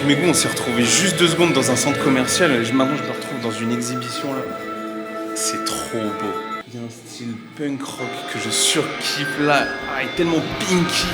avec mes goûts, on s'est retrouvés juste 2 secondes dans un centre commercial. Maintenant, je me retrouve dans une exhibition là. C'est trop beau. Il y a un style punk rock que je surkiffe là. Ah, il est tellement pinky.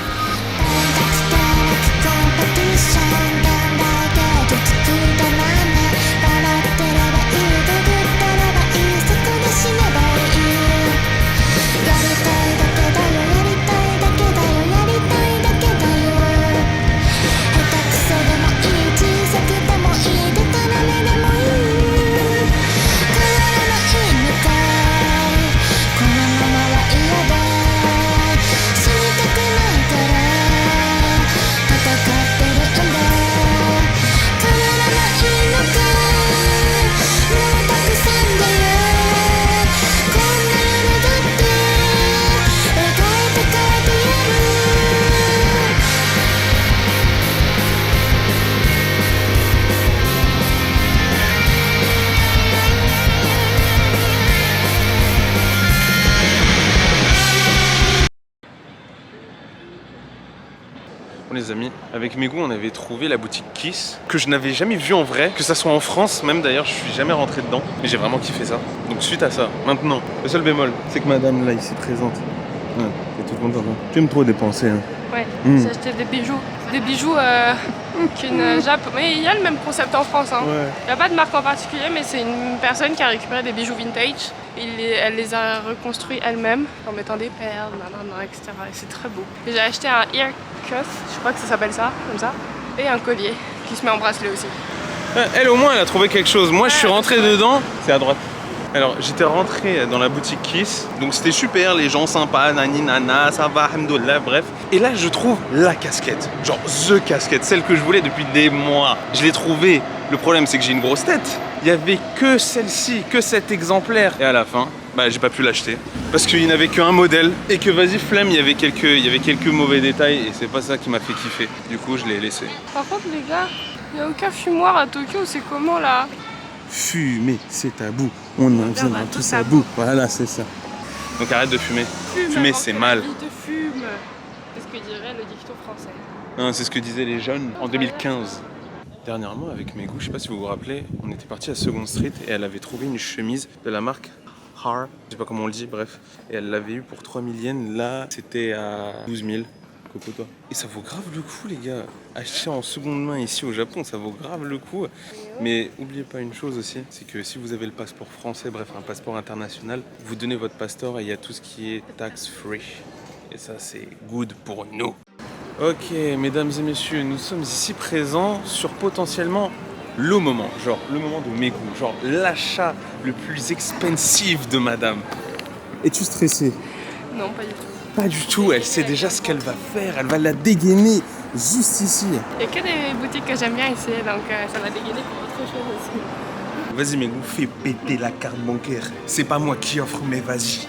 Bon les amis, avec mes goûts on avait trouvé la boutique Kiss que je n'avais jamais vue en vrai, que ça soit en France, même d'ailleurs je suis jamais rentré dedans, mais j'ai vraiment kiffé ça. Donc suite à ça, maintenant, le seul bémol, c'est que madame là ici présente, ouais, t'es toute contente, hein. Tu aimes trop dépenser hein. Ouais, j'ai acheté des bijoux qu'une Jap, mais il y a le même concept en France hein. Ouais. Il n'y a pas de marque en particulier, mais c'est une personne qui a récupéré des bijoux vintage. Elle les a reconstruits elle-même en mettant des perles, nanana, etc. Et c'est très beau. Et j'ai acheté un ear cuff, je crois que ça s'appelle ça, comme ça, et un collier qui se met en bracelet aussi. Elle au moins elle a trouvé quelque chose. Moi je suis rentré dedans, c'est à droite. Alors j'étais rentré dans la boutique Kiss, donc c'était super, les gens sympas, nani nana, ça va, hamdoulah, bref. Et là je trouve la casquette, genre the casquette, celle que je voulais depuis des mois. Je l'ai trouvée, le problème c'est que j'ai une grosse tête. Il n'y avait que celle-ci, que cet exemplaire. Et à la fin, bah j'ai pas pu l'acheter. Parce qu'il n'y avait qu'un modèle et que vas-y flemme, il y avait quelques mauvais détails et c'est pas ça qui m'a fait kiffer. Du coup je l'ai laissé. Par contre les gars, il n'y a aucun fumoir à Tokyo, c'est comment là? Fumer, c'est tabou. On en viendra tous à bout. Voilà, c'est ça. Donc arrête de fumer. Fumer, c'est mal. Fume. C'est ce que dirait le dicton français. Non, c'est ce que disaient les jeunes en 2015. Dernièrement, avec mes goûts, je sais pas si vous vous rappelez, on était parti à Second Street et elle avait trouvé une chemise de la marque Har, je sais pas comment on le dit, bref. Et elle l'avait eu pour 3000 yens. Là, c'était à 12 000. Coco, toi. Et ça vaut grave le coup, les gars. Acheter en seconde main ici au Japon, ça vaut grave le coup. Mais oubliez pas une chose aussi, c'est que si vous avez le passeport français, bref, un passeport international, vous donnez votre passeport et il y a tout ce qui est tax free. Et ça, c'est good pour nous. Ok, mesdames et messieurs, nous sommes ici présents sur potentiellement le moment, genre le moment de mes goûts, genre l'achat le plus expensive de madame. Es-tu stressée? Non, pas du tout. Pas du tout, elle sait déjà ce qu'elle va faire, elle va la dégainer juste ici. Il n'y a que des boutiques que j'aime bien ici, donc ça va dégainer pour autre chose aussi. Vas-y, mais vous fais péter la carte bancaire. C'est pas moi qui offre, mais vas-y.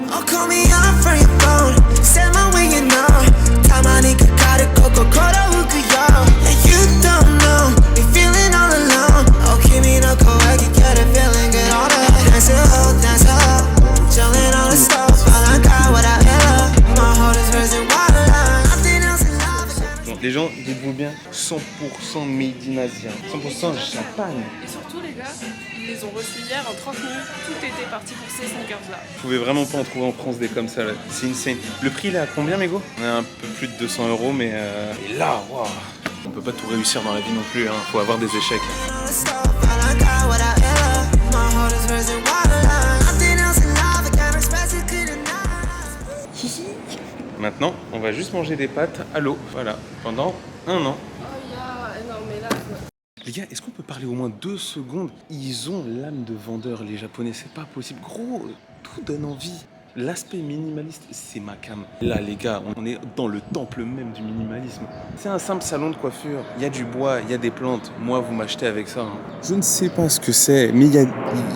Oh, call me up from your phone. Set my way, you know. Tamani kakare Coca-Cola ukuyo. And you don't know, be feeling all alone. Oh, kimi no kawaii, get a feeling good all day. Dance it up, dance it up. Chillin' on the stove, I got what I love. My heart is racing wild. Nothing else in love. Bon, les gens, dites-vous bien, 100% made in Asia. 100% champagne. Et surtout les gars, ils les ont reçus hier en 30 minutes, tout était parti pour ces sneakers là. Vous pouvez vraiment pas en trouver en France des comme ça là. C'est insane. Le prix il est à combien, Mégo? On est à un peu plus de 200 €, mais et là, waouh. On peut pas tout réussir dans la vie non plus, hein. Faut avoir des échecs. Maintenant, on va juste manger des pâtes à l'eau, voilà, pendant 1 an. Non mais là... Les gars, est-ce qu'on peut parler au moins 2 secondes? Ils ont l'âme de vendeur, les Japonais, c'est pas possible. Gros, tout donne envie. L'aspect minimaliste, c'est ma cam. Là, les gars, on est dans le temple même du minimalisme. C'est un simple salon de coiffure. Il y a du bois, il y a des plantes. Moi, vous m'achetez avec ça. Hein. Je ne sais pas ce que c'est, mais il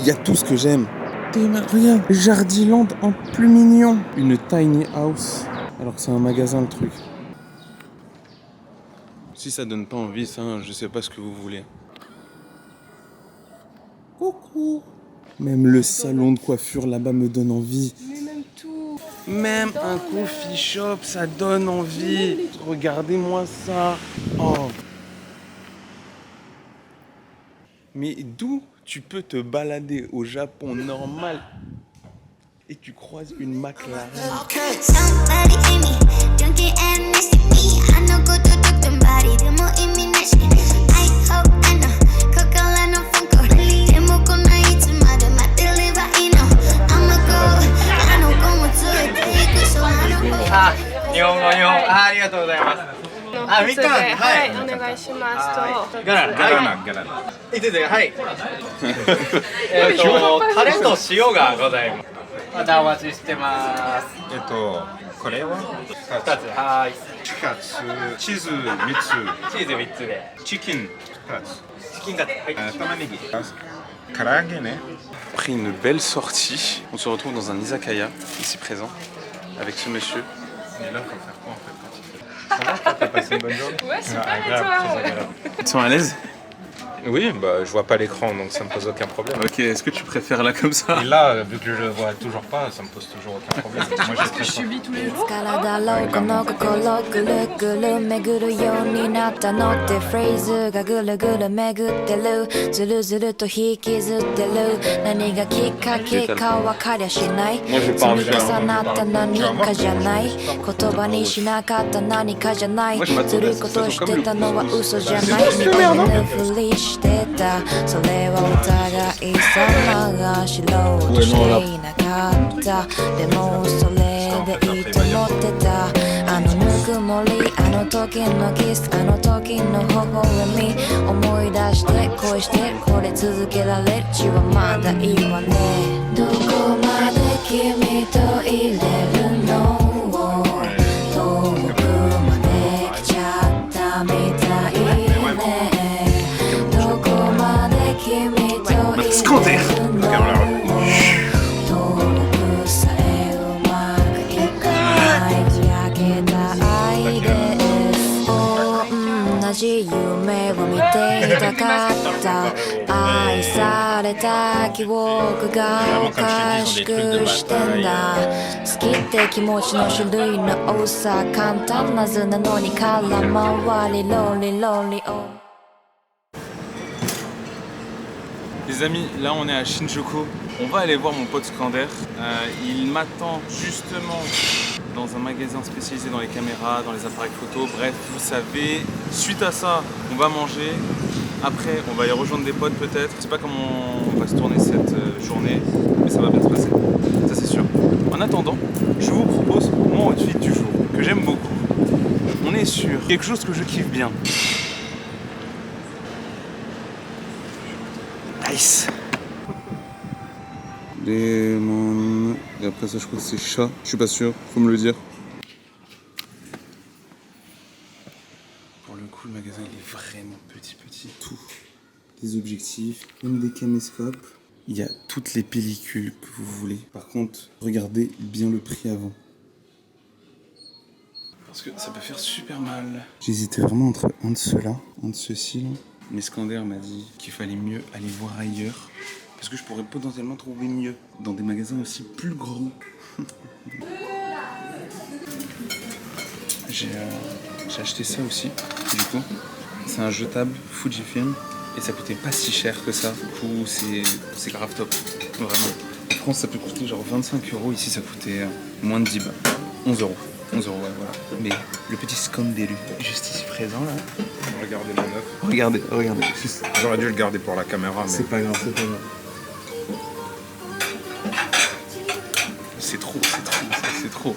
y a tout ce que j'aime. Regarde, Jardiland en plus mignon. Une tiny house. Alors que c'est un magasin, le truc. Si ça donne pas envie, ça, je sais pas ce que vous voulez. Coucou. Même le salon de coiffure là-bas me donne envie. Mais même tout. Même un coffee shop, ça donne envie. Regardez-moi ça. Oh. Mais d'où tu peux te balader au Japon normal et tu croises une McLaren? Okay. Somebody hate me, drunken and missing me. I know go to somebody, demo immination. I hope I know, Coca-Cola no Funko. Demo con Itsumaru, my deliver, I'ma go, I know como to it, so I don't go. 日本語ありがとうございます。あ、みかん、はい、お願いしますと。ガラナ、いてて、はい。タレと塩がございます。またお待ちしてます。これは2つ、はい。2つ、チーズ3つ、チーズ3つで。チキン2つ、チキンカツ、はい。玉ねぎ、唐揚げね。Après une belle sortie, on se retrouve dans un izakaya, ici présent, avec ce monsieur. Et là, faut faire quoi en fait quand il fait? Ça va, t'as passé une bonne journée? Ouais, super, et Agréable, toi? très agréable. Ils sont à l'aise? Oui, bah je vois pas l'écran donc ça me pose aucun problème. Ok, est-ce que tu préfères là comme ça? Et là, vu que je le vois toujours pas, ça me pose toujours aucun problème. Moi j'ai très faim. Subis tous les jours. からだろうこの心ぐるぐる巡るようになったのってフレーズがぐるぐる巡ってるずるずると引きずってる何がきっかけか分かりゃしない積み重なった何かじゃない言葉にしなかった何かじゃないずるいことしてたのは嘘じゃないみたいなふりしてたそれはお互い様が知ろうとしていなかったでもそれでいいと思ってたあのぬくもりあの時のキスあの時の微笑み思い出して恋してこれ続けられるうちはまだいいわねどこまで君といれるの遠くまで来ちゃったみたいねどこまで君といれるの遠くさえうまくいかない開けた愛です同じ夢を見ていたかった愛された記憶がおかしくしてんだ好きって気持ちの種類の多さ簡単な図なのに空回りロリロリLes amis, là on est à Shinjuku. On va aller voir mon pote Skander. Il m'attend justement dans un magasin spécialisé dans les caméras, dans les appareils photo. Bref, vous savez, suite à ça, on va manger. Après, on va y rejoindre des potes peut-être. Je sais pas comment on va se tourner cette journée, mais ça va bien se passer. Ça c'est sûr. En attendant, je vous propose mon outfit du jour, que j'aime beaucoup. On est sur quelque chose que je kiffe bien. Nice. Lemon. Et après ça je crois que c'est chat. Je suis pas sûr, faut me le dire. Pour le coup le magasin il est vraiment petit. Tout. Des objectifs, même des caméscopes. Il y a toutes les pellicules que vous voulez. Par contre, regardez bien le prix avant. Parce que ça peut faire super mal. J'hésitais vraiment entre un de ceux-là, un de ceux-ci là. Mais Skander m'a dit qu'il fallait mieux aller voir ailleurs parce que je pourrais potentiellement trouver mieux dans des magasins aussi plus grands. J'ai acheté ça aussi, du coup. C'est un jetable Fujifilm et ça coûtait pas si cher que ça. Du coup, c'est grave top, vraiment. En France, ça peut coûter genre 25 €. Ici, ça coûtait moins de 10 balles. 11 €. 11 €, ouais, voilà. Mais le petit Skanderu, juste ici présent là. Regardez mon œuf. Regardez. J'aurais dû le garder pour la caméra, mais... C'est pas grave. C'est trop.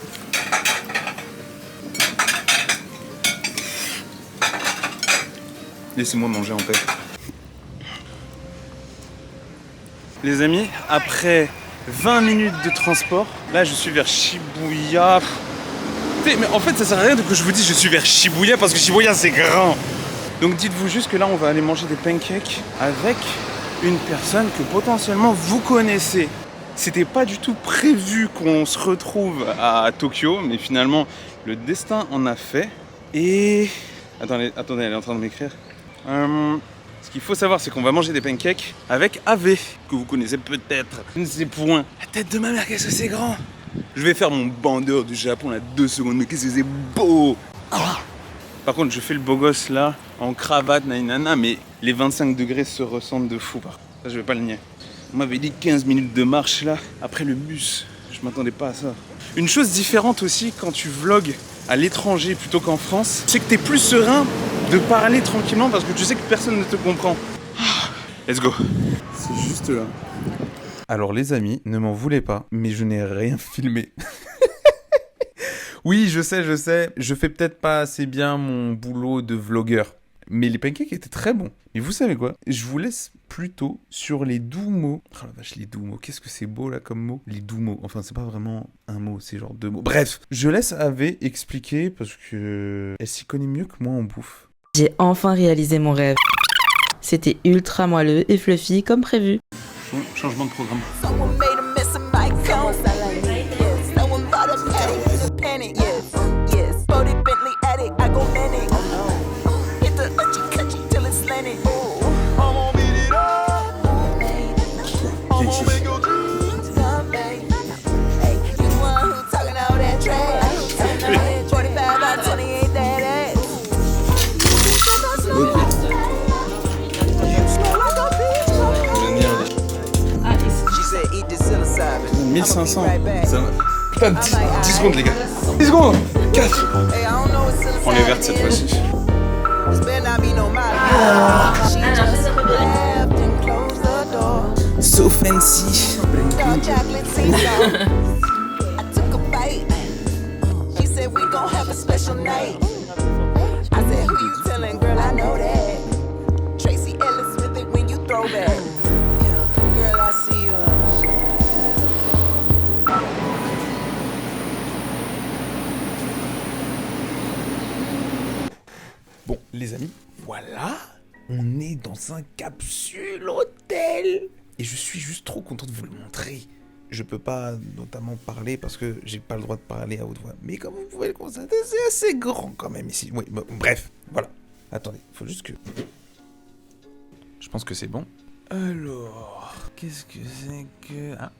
Laissez-moi manger en paix. Les amis, après 20 minutes de transport, là je suis vers Shibuya. Mais en fait ça sert à rien que je vous dise je suis vers Shibuya parce que Shibuya c'est grand. Donc dites-vous juste que là on va aller manger des pancakes avec une personne que potentiellement vous connaissez. C'était pas du tout prévu qu'on se retrouve à Tokyo, mais finalement le destin en a fait. Et... Attendez, elle est en train de m'écrire. Ce qu'il faut savoir, c'est qu'on va manger des pancakes avec Ave, que vous connaissez peut-être. Je ne sais point. La tête de ma mère, qu'est-ce que c'est grand! Je vais faire mon bandeur du Japon là 2 secondes, mais qu'est-ce que c'est beau! Par contre, je fais le beau gosse là, en cravate, nanana, mais les 25 degrés se ressentent de fou. Ça, je vais pas le nier. On m'avait dit 15 minutes de marche là, après le bus. Je m'attendais pas à ça. Une chose différente aussi quand tu vlogs à l'étranger plutôt qu'en France, c'est que t'es plus serein de parler tranquillement parce que tu sais que personne ne te comprend. Let's go. C'est juste là. Alors les amis, ne m'en voulez pas, mais je n'ai rien filmé. Oui, je sais, je fais peut-être pas assez bien mon boulot de vlogueur. Mais les pancakes étaient très bons. Et vous savez quoi? Je vous laisse plutôt sur les doux mots. Oh la vache, les doux mots. Qu'est-ce que c'est beau là comme mot? Les doux mots. Enfin, c'est pas vraiment un mot, c'est genre deux mots. Bref, je laisse Ave expliquer parce que elle s'y connaît mieux que moi en bouffe. J'ai enfin réalisé mon rêve. C'était ultra moelleux et fluffy comme prévu. Bon, changement de programme. Someone made a mess of my phone. Yes. Someone bought a penny. Yes. Yes. Body Bentley addict. I go manic. Hit the uchi till it's slanted. I'm gonna beat it up. I'm gonna make your dreams come back. Hey, you the one who talking all that trash. 45 by 20 ain't that ass. She said eat this psilocybin. 1500. Ça va. Putain, 10 secondes les gars. 10 secondes. 4. Prends les vertes cette fois-ci. So fancy. She said we gon' have a special night. I said who you telling, girl? I know that. Tracy Ellis with it when you throw back. Girl, I see you. Bon, les amis, voilà, on est dans un capsule hôtel. Et je suis juste trop content de vous le montrer. Je peux pas notamment parler parce que j'ai pas le droit de parler à haute voix. Mais comme vous pouvez le constater, c'est assez grand quand même ici. Oui, bon, bref, voilà. Attendez, faut juste que... Je pense que c'est bon. Alors, qu'est-ce que c'est que... Ah.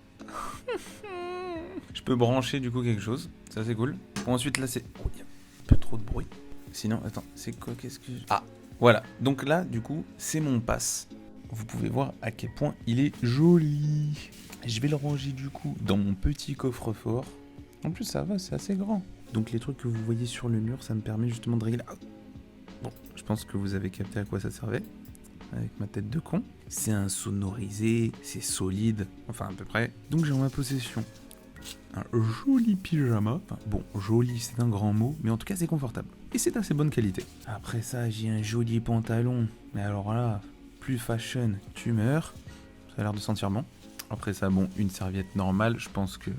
Je peux brancher du coup quelque chose. Ça c'est cool. Bon, ensuite là c'est... Oh, il y a un peu trop de bruit. Sinon, attends, c'est quoi? Qu'est-ce que... Ah, voilà. Donc là, du coup, c'est mon pass. Vous pouvez voir à quel point il est joli. Je vais le ranger du coup dans mon petit coffre-fort. En plus, ça va, c'est assez grand. Donc les trucs que vous voyez sur le mur, ça me permet justement de régler... Bon, je pense que vous avez capté à quoi ça servait. Avec ma tête de con. C'est insonorisé, c'est solide, enfin à peu près. Donc j'ai en ma possession un joli pyjama. Enfin, bon, joli c'est un grand mot, mais en tout cas c'est confortable. Et c'est d'assez bonne qualité. Après ça, j'ai un joli pantalon. Mais alors là, plus fashion, tu meurs. Ça a l'air de sentir bon. Après ça, bon, une serviette normale, je pense que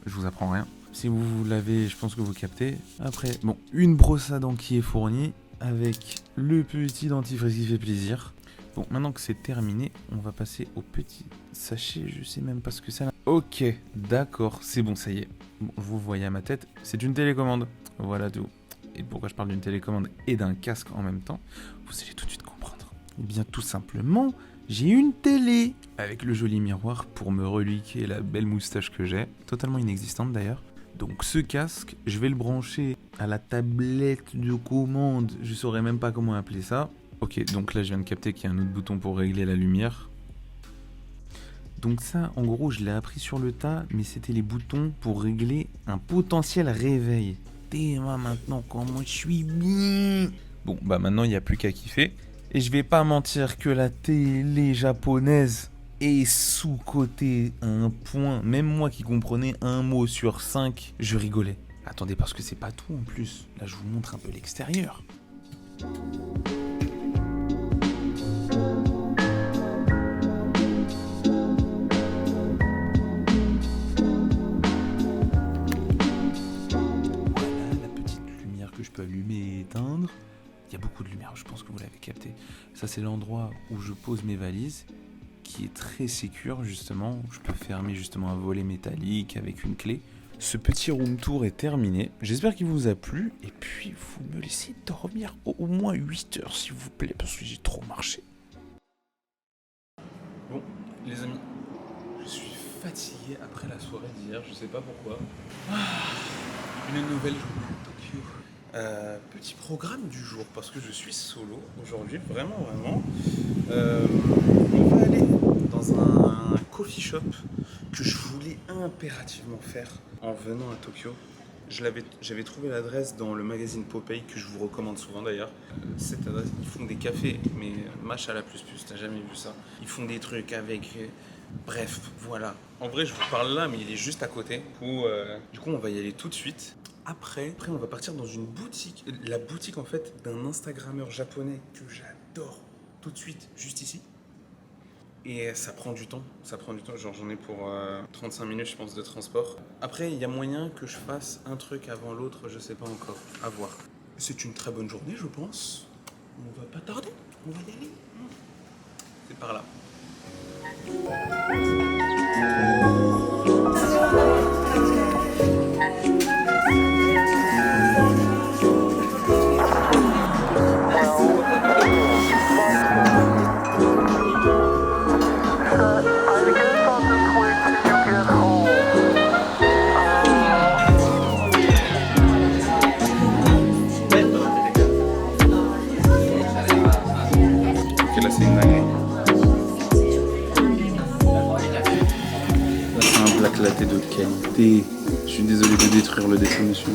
je vous apprends rien. Si vous l'avez, je pense que vous captez. Après, bon, une brosse à dents qui est fournie, avec le petit dentifrice qui fait plaisir. Bon, maintenant que c'est terminé, on va passer au petit sachet, je sais même pas ce que c'est là. Ok, d'accord, c'est bon, ça y est. Bon, vous voyez à ma tête, c'est une télécommande. Voilà tout. Et pourquoi je parle d'une télécommande et d'un casque en même temps, vous allez tout de suite comprendre. Eh bien, tout simplement, j'ai une télé avec le joli miroir pour me reliquer la belle moustache que j'ai, totalement inexistante d'ailleurs. Donc ce casque, je vais le brancher à la tablette de commande, je saurais même pas comment appeler ça. Ok, donc là je viens de capter qu'il y a un autre bouton pour régler la lumière. Donc ça, en gros, je l'ai appris sur le tas, mais c'était les boutons pour régler un potentiel réveil. Et moi maintenant, comment je suis bien. Bon, bah maintenant il n'y a plus qu'à kiffer. Et je vais pas mentir que la télé japonaise est sous-cotée à un point. Même moi qui comprenais un mot sur 5, je rigolais. Attendez, parce que c'est pas tout en plus. Là, je vous montre un peu l'extérieur. Je peux allumer et éteindre. Il y a beaucoup de lumière, je pense que vous l'avez capté. Ça, c'est l'endroit où je pose mes valises, qui est très sécure justement. Je peux fermer justement un volet métallique avec une clé. Ce petit room tour est terminé. J'espère qu'il vous a plu. Et puis, vous me laissez dormir au moins 8 heures, s'il vous plaît, parce que j'ai trop marché. Bon, les amis, je suis fatigué après la soirée d'hier. Je sais pas pourquoi. Une nouvelle journée à Tokyo. Petit programme du jour, parce que je suis solo aujourd'hui, vraiment. On va aller dans un coffee shop que je voulais impérativement faire en venant à Tokyo. J'avais trouvé l'adresse dans le magazine Popeye, que je vous recommande souvent d'ailleurs. Cette adresse, ils font des cafés, mais machallah plus, t'as jamais vu ça. Ils font des trucs avec... Bref, voilà. En vrai, je vous parle là, mais il est juste à côté. Du coup, on va y aller tout de suite. Après, on va partir dans une boutique. La boutique, en fait, d'un Instagrammeur japonais que j'adore. Tout de suite, juste ici. Et ça prend du temps. Genre, j'en ai pour 35 minutes, je pense, de transport. Après, il y a moyen que je fasse un truc avant l'autre, je sais pas encore. À voir. C'est une très bonne journée, je pense. On va pas tarder. On va y aller. C'est par là. Ok, là c'est une dinguerie. Là c'est un black latte de qualité. Je suis désolé de détruire le dessin dessus.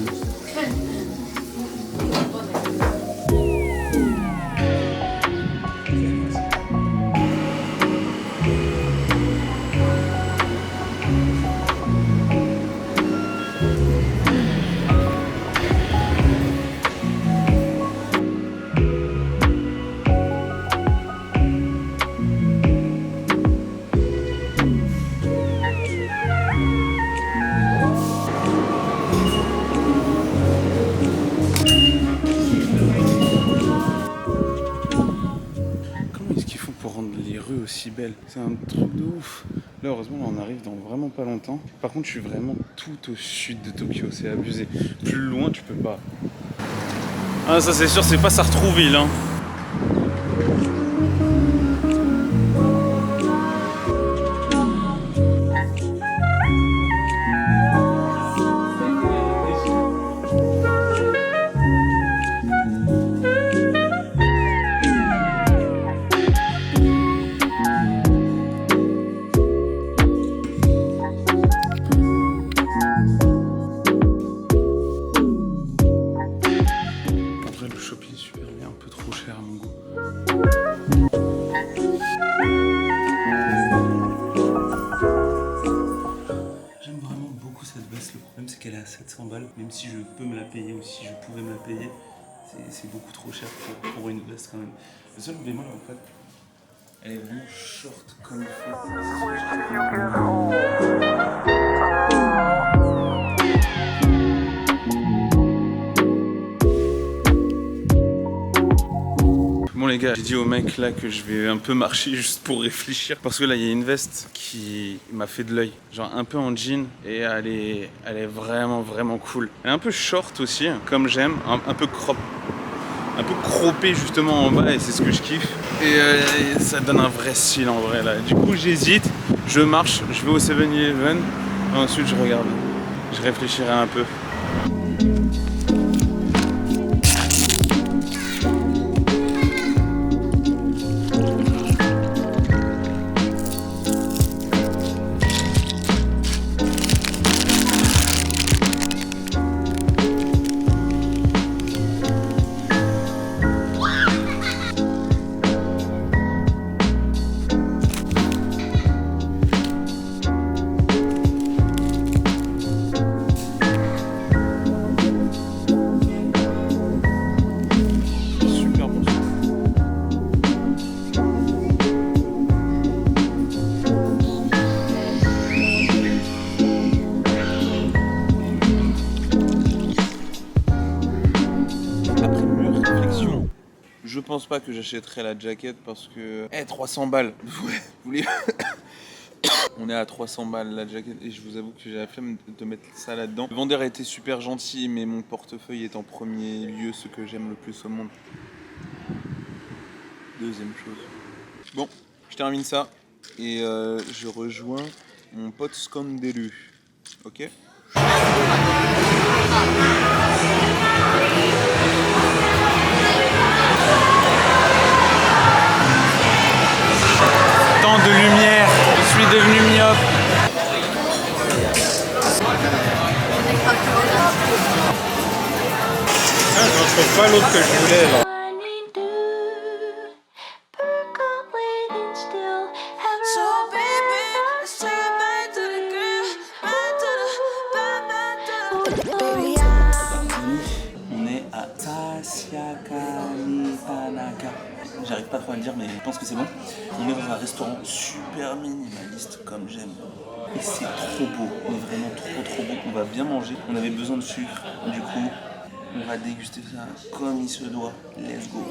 Aussi belle, c'est un truc de ouf. Là heureusement on arrive dans vraiment pas longtemps. Par contre je suis vraiment tout au sud de Tokyo, c'est abusé. Plus loin tu peux pas. Ah ça c'est sûr, c'est pas Sartrouville hein. qu'elle est à 700 balles, même si je peux me la payer ou si je pouvais me la payer, c'est beaucoup trop cher pour une veste quand même. Le seul bémol en fait, elle est vraiment short comme il faut. Bon les gars, j'ai dit au mec là que je vais un peu marcher juste pour réfléchir parce que là il y a une veste qui m'a fait de l'œil, genre un peu en jean et elle est vraiment cool. Elle est un peu short aussi, comme j'aime, un peu crop, un peu croppé justement en bas et c'est ce que je kiffe. Et ça donne un vrai style en vrai là. Du coup j'hésite, je marche, je vais au 7-Eleven et ensuite je regarde, je réfléchirai un peu. Je pense pas que j'achèterai la jaquette parce que... 300 balles. On est à 300 balles la jaquette et je vous avoue que j'ai la flemme de mettre ça là-dedans. Le vendeur a été super gentil mais mon portefeuille est en premier lieu ce que j'aime le plus au monde. Deuxième chose. Bon, je termine ça et je rejoins mon pote Scandelu. Ok ? trouve pas l'autre que je voulais là. On est à Tasiakanitanaka. J'arrive pas trop à le dire, mais je pense que c'est bon. On est dans un restaurant super minimaliste comme j'aime. Et c'est trop beau, mais vraiment trop beau. On va bien manger. On avait besoin de sucre, du coup, on va déguster ça comme il se doit. Let's go.